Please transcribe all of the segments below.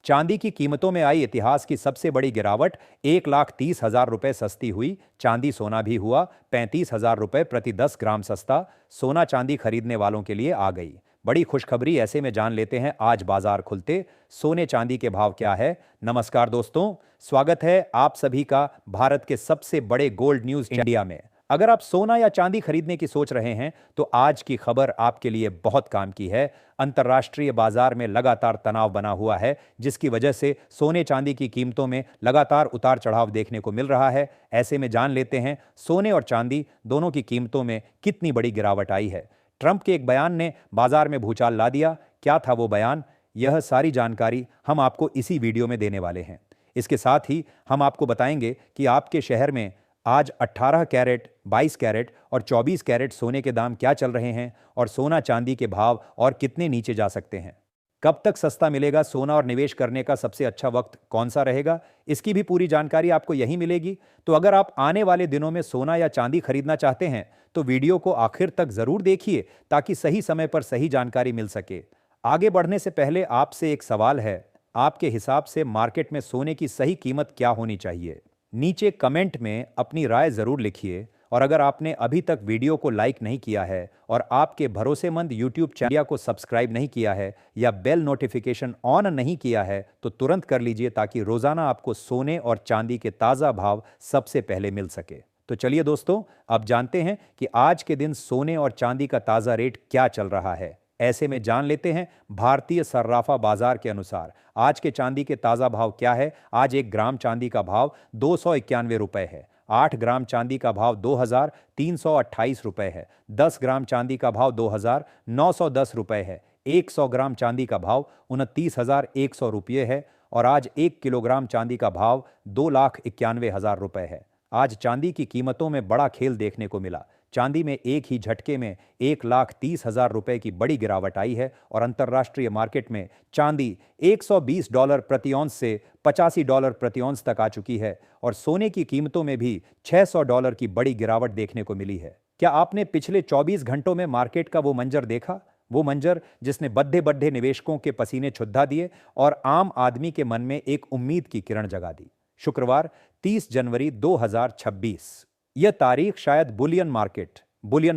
चांदी की कीमतों में आई इतिहास की सबसे बड़ी गिरावट। 1,30,000 रुपए सस्ती हुई। चांदी सोना भी हुआ 35,000 रुपए प्रति 10 ग्राम सस्ता। सोना चांदी खरीदने वालों के लिए आ गई बड़ी खुशखबरी। ऐसे में जान लेते हैं आज बाजार खुलते सोने चांदी के भाव क्या है। नमस्कार दोस्तों, स्वागत है आप सभी का भारत के सबसे बड़े गोल्ड न्यूज इंडिया में। अगर आप सोना या चांदी खरीदने की सोच रहे हैं तो आज की खबर आपके लिए बहुत काम की है। अंतर्राष्ट्रीय बाजार में लगातार तनाव बना हुआ है, जिसकी वजह से सोने चांदी की कीमतों में लगातार उतार चढ़ाव देखने को मिल रहा है। ऐसे में जान लेते हैं सोने और चांदी दोनों की कीमतों में कितनी बड़ी गिरावट आई है। ट्रंप के एक बयान ने बाजार में भूचाल ला दिया। क्या था वो बयान? यह सारी जानकारी हम आपको इसी वीडियो में देने वाले हैं। इसके साथ ही हम आपको बताएंगे कि आपके शहर में आज 18 कैरेट, 22 कैरेट और 24 कैरेट सोने के दाम क्या चल रहे हैं और सोना चांदी के भाव और कितने नीचे जा सकते हैं। कब तक सस्ता मिलेगा सोना और निवेश करने का सबसे अच्छा वक्त कौन सा रहेगा, इसकी भी पूरी जानकारी आपको यहीं मिलेगी। तो अगर आप आने वाले दिनों में सोना या चांदी खरीदना चाहते हैं तो वीडियो को आखिर तक जरूर देखिए ताकि सही समय पर सही जानकारी मिल सके। आगे बढ़ने से पहले आपसे एक सवाल है, आपके हिसाब से मार्केट में सोने की सही कीमत क्या होनी चाहिए? नीचे कमेंट में अपनी राय जरूर लिखिए। और अगर आपने अभी तक वीडियो को लाइक नहीं किया है और आपके भरोसेमंद यूट्यूब चैनल को सब्सक्राइब नहीं किया है या बेल नोटिफिकेशन ऑन नहीं किया है तो तुरंत कर लीजिए ताकि रोजाना आपको सोने और चांदी के ताज़ा भाव सबसे पहले मिल सके। तो चलिए दोस्तों, अब जानते हैं कि आज के दिन सोने और चांदी का ताज़ा रेट क्या चल रहा है। ऐसे में जान लेते हैं भारतीय सर्राफा बाजार के अनुसार आज के चांदी के ताज़ा भाव क्या है। आज 1 ग्राम चांदी का भाव 291 रुपए है। 8 ग्राम चांदी का भाव 2,328 रुपए है। 10 ग्राम चांदी का भाव 2,910 रुपए है। 100 ग्राम चांदी का भाव 29,100 रुपये है और आज 1 किलोग्राम चांदी का भाव 2,91,000 रुपए है। आज चांदी की कीमतों में बड़ा खेल देखने को मिला। चांदी में एक ही झटके में 1,30,000 रुपए की बड़ी गिरावट आई है और अंतर्राष्ट्रीय मार्केट में चांदी $120 प्रति औंस से $85 प्रति औंस तक आ चुकी है और सोने की कीमतों में भी $600 की बड़ी गिरावट देखने को मिली है। क्या आपने पिछले 24 घंटों में मार्केट का वो मंजर देखा? वो मंजर जिसने बड्ढे बड्ढे निवेशकों के पसीने छुद्दा दिए और आम आदमी के मन में एक उम्मीद की किरण जगा दी। शुक्रवार 30 जनवरी 2026, यह तारीख शायद बुलियन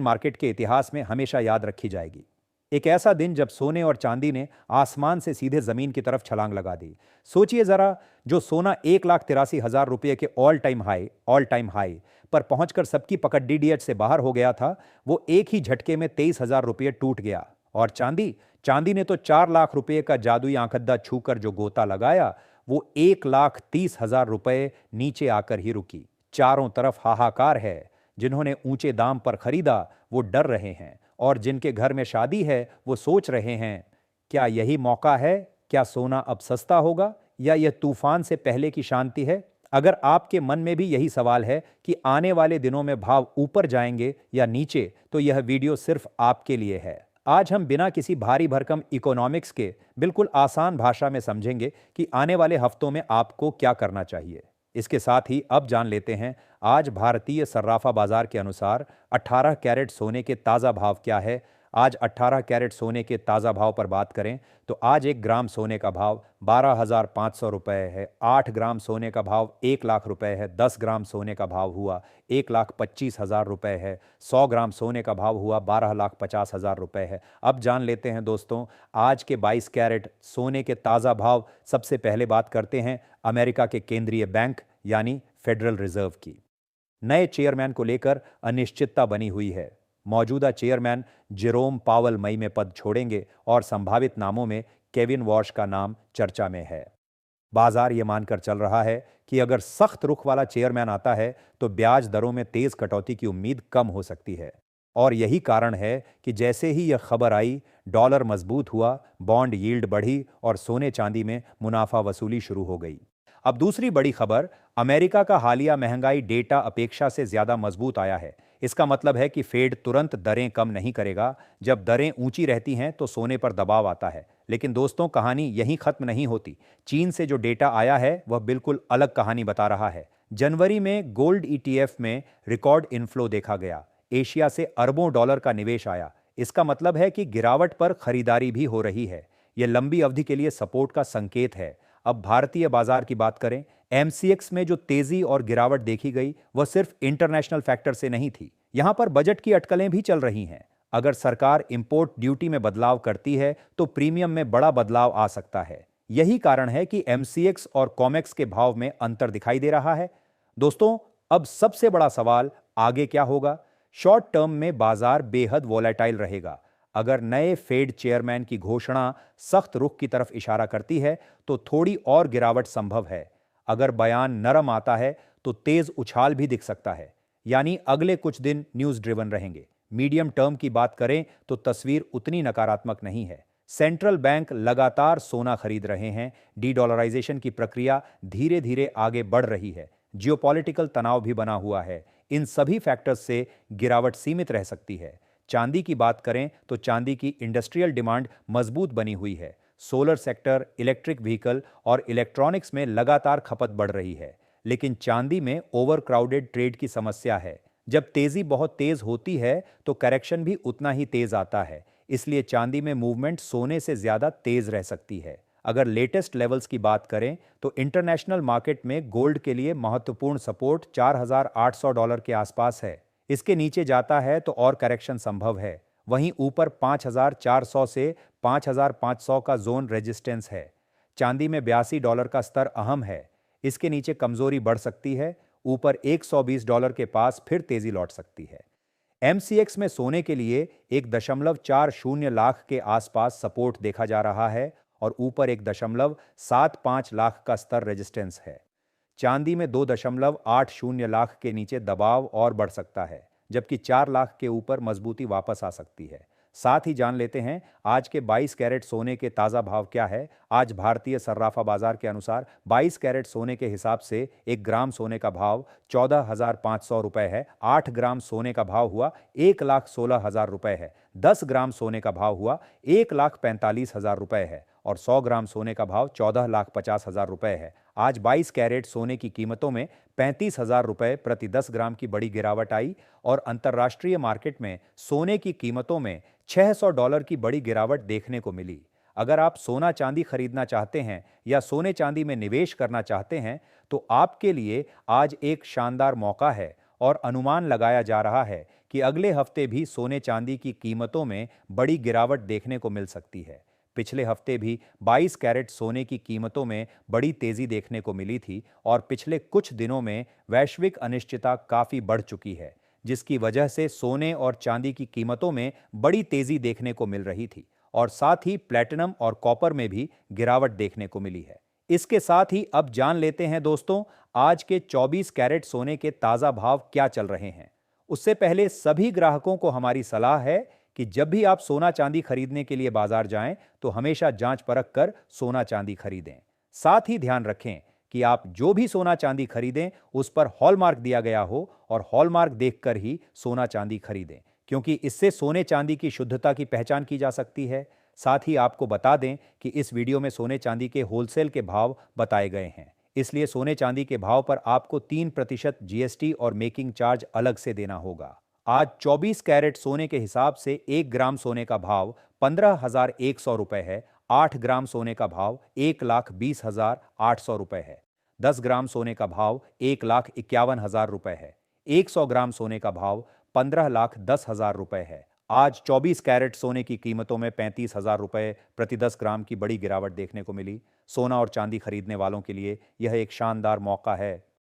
मार्केट के इतिहास में हमेशा याद रखी जाएगी। एक ऐसा दिन जब सोने और चांदी ने आसमान से सीधे जमीन की तरफ छलांग लगा दी। सोचिए जरा, जो सोना 1,83,000 रुपये के ऑल टाइम हाई पर पहुंचकर सबकी पकड़ डीडीएच से बाहर हो गया था, वो एक ही झटके में 23,000 रुपये टूट गया। और चांदी ने तो 4 लाख रुपये का जादुई आंखड्डा छूकर जो गोता लगाया, वो 1,30,000 रुपये नीचे आकर ही रुकी। चारों तरफ हाहाकार है। जिन्होंने ऊंचे दाम पर खरीदा वो डर रहे हैं और जिनके घर में शादी है वो सोच रहे हैं, क्या यही मौका है? क्या सोना अब सस्ता होगा या यह तूफान से पहले की शांति है? अगर आपके मन में भी यही सवाल है कि आने वाले दिनों में भाव ऊपर जाएंगे या नीचे, तो यह वीडियो सिर्फ आपके लिए है। आज हम बिना किसी भारी भरकम इकोनॉमिक्स के बिल्कुल आसान भाषा में समझेंगे कि आने वाले हफ्तों में आपको क्या करना चाहिए। इसके साथ ही अब जान लेते हैं आज भारतीय सर्राफा बाजार के अनुसार 18 कैरेट सोने के ताज़ा भाव क्या है। आज 18 कैरेट सोने के ताज़ा भाव पर बात करें तो आज 1 ग्राम सोने का भाव 12,500 रुपये है। 8 ग्राम सोने का भाव 1 लाख रुपए है। 10 ग्राम सोने का भाव हुआ 1,25,000 रुपये है। 100 ग्राम सोने का भाव हुआ 12,50,000 रुपये है। अब जान लेते हैं दोस्तों आज के 22 कैरेट सोने के ताज़ा भाव। सबसे पहले बात करते हैं अमेरिका के केंद्रीय बैंक यानी फेडरल रिजर्व की। नए चेयरमैन को लेकर अनिश्चितता बनी हुई है। मौजूदा चेयरमैन जेरोम पावल मई में पद छोड़ेंगे और संभावित नामों में केविन वॉश का नाम चर्चा में है। बाजार ये मानकर चल रहा है कि अगर सख्त रुख वाला चेयरमैन आता है तो ब्याज दरों में तेज कटौती की उम्मीद कम हो सकती है। और यही कारण है कि जैसे ही यह खबर आई, डॉलर मजबूत हुआ, बॉन्ड यील्ड बढ़ी और सोने चांदी में मुनाफा वसूली शुरू हो गई। अब दूसरी बड़ी खबर, अमेरिका का हालिया महंगाई डेटा अपेक्षा से ज्यादा मजबूत आया है। इसका मतलब है कि फेड तुरंत दरें कम नहीं करेगा। जब दरें ऊंची रहती हैं तो सोने पर दबाव आता है। लेकिन दोस्तों, कहानी यहीं खत्म नहीं होती। चीन से जो डेटा आया है वह बिल्कुल अलग कहानी बता रहा है। जनवरी में गोल्ड ईटीएफ में रिकॉर्ड इनफ्लो देखा गया। एशिया से अरबों डॉलर का निवेश आया। इसका मतलब है कि गिरावट पर खरीदारी भी हो रही है। यह लंबी अवधि के लिए सपोर्ट का संकेत है। अब भारतीय बाजार की बात करें, एमसीएक्स में जो तेजी और गिरावट देखी गई वह सिर्फ इंटरनेशनल फैक्टर से नहीं थी। यहां पर बजट की अटकलें भी चल रही हैं। अगर सरकार इंपोर्ट ड्यूटी में बदलाव करती है तो प्रीमियम में बड़ा बदलाव आ सकता है। यही कारण है कि एमसीएक्स और कॉमेक्स के भाव में अंतर दिखाई दे रहा है। दोस्तों, अब सबसे बड़ा सवाल आगे क्या होगा। शॉर्ट टर्म में बाजार बेहद वोलेटाइल रहेगा। अगर नए फेड चेयरमैन की घोषणा सख्त रुख की तरफ इशारा करती है तो थोड़ी और गिरावट संभव है। अगर बयान नरम आता है तो तेज उछाल भी दिख सकता है। यानी अगले कुछ दिन न्यूज ड्रिवन रहेंगे। मीडियम टर्म की बात करें तो तस्वीर उतनी नकारात्मक नहीं है। सेंट्रल बैंक लगातार सोना खरीद रहे हैं। डी डॉलराइजेशन की प्रक्रिया धीरे धीरे आगे बढ़ रही है। जियोपॉलिटिकल तनाव भी बना हुआ है। इन सभी फैक्टर्स से गिरावट सीमित रह सकती है। चांदी की बात करें तो चांदी की इंडस्ट्रियल डिमांड मजबूत बनी हुई है। सोलर सेक्टर, इलेक्ट्रिक व्हीकल और इलेक्ट्रॉनिक्स में लगातार खपत बढ़ रही है। लेकिन चांदी में ओवरक्राउडेड ट्रेड की समस्या है। जब तेजी बहुत तेज होती है तो करेक्शन भी उतना ही तेज आता है। इसलिए चांदी में मूवमेंट सोने से ज्यादा तेज रह सकती है। अगर लेटेस्ट लेवल्स की बात करें तो इंटरनेशनल मार्केट में गोल्ड के लिए महत्वपूर्ण सपोर्ट $4,800 के आसपास है। इसके नीचे जाता है तो और करेक्शन संभव है। वहीं ऊपर 5,400 से 5,500 का जोन रेजिस्टेंस है। चांदी में $82 का स्तर अहम है। इसके नीचे कमजोरी बढ़ सकती है। ऊपर $120 के पास फिर तेजी लौट सकती है। एमसीएक्स में सोने के लिए 1.40 लाख के आसपास सपोर्ट देखा जा रहा है और ऊपर 1.75 लाख का स्तर रेजिस्टेंस है। चांदी में 2.80 लाख के नीचे दबाव और बढ़ सकता है, जबकि 4 लाख के ऊपर मजबूती वापस आ सकती है। साथ ही जान लेते हैं आज के 22 कैरेट सोने के ताज़ा भाव क्या है। आज भारतीय सर्राफा बाजार के अनुसार 22 कैरेट सोने के हिसाब से 1 ग्राम सोने का भाव 14,500 रुपए है। 8 ग्राम सोने का भाव हुआ 1,16,000 रुपए है। 10 ग्राम सोने का भाव हुआ 1,45,000 रुपए है और 100 ग्राम सोने का भाव 14,50,000 रुपए है। आज 22 कैरेट सोने की कीमतों में 35,000 रुपए प्रति 10 ग्राम की बड़ी गिरावट आई और अंतर्राष्ट्रीय मार्केट में सोने की कीमतों में $600 की बड़ी गिरावट देखने को मिली। अगर आप सोना चांदी खरीदना चाहते हैं या सोने चांदी में निवेश करना चाहते हैं तो आपके लिए आज एक शानदार मौका है और अनुमान लगाया जा रहा है कि अगले हफ्ते भी सोने चांदी की कीमतों में बड़ी गिरावट देखने को मिल सकती है। पिछले हफ्ते भी 22 कैरेट सोने की कीमतों में बड़ी तेजी देखने को मिली थी और पिछले कुछ दिनों में वैश्विक अनिश्चितता काफी बढ़ चुकी है, जिसकी वजह से सोने और चांदी की कीमतों में बड़ी तेजी देखने को मिल रही थी और साथ ही प्लैटिनम और कॉपर में भी गिरावट देखने को मिली है। इसके साथ ही अब जान लेते हैं दोस्तों, आज के 24 कैरेट सोने के ताजा भाव क्या चल रहे हैं। उससे पहले सभी ग्राहकों को हमारी सलाह है कि जब भी आप सोना चांदी खरीदने के लिए बाजार जाएं तो हमेशा जांच परख कर सोना चांदी खरीदें। साथ ही ध्यान रखें कि आप जो भी सोना चांदी खरीदें उस पर हॉलमार्क दिया गया हो और हॉलमार्क देखकर ही सोना चांदी खरीदें, क्योंकि इससे सोने चांदी की शुद्धता की पहचान की जा सकती है। साथ ही आपको बता दें कि इस वीडियो में सोने चांदी के होलसेल के भाव बताए गए हैं, इसलिए सोने चांदी के भाव पर आपको 3% जीएसटी और मेकिंग चार्ज अलग से देना होगा। आज 24 कैरेट सोने के हिसाब से 1 ग्राम सोने का भाव 15,100 रुपए है। 8 ग्राम सोने का भाव 1,20,800 रुपए है। 10 ग्राम सोने का भाव 1,51,000 रुपए है। 100 ग्राम सोने का भाव 15,10,000 रुपए है। आज 24 कैरेट सोने की कीमतों में 35,000 रुपए प्रति 10 ग्राम की बड़ी गिरावट देखने को मिली। सोना और चांदी खरीदने वालों के लिए यह एक शानदार मौका है।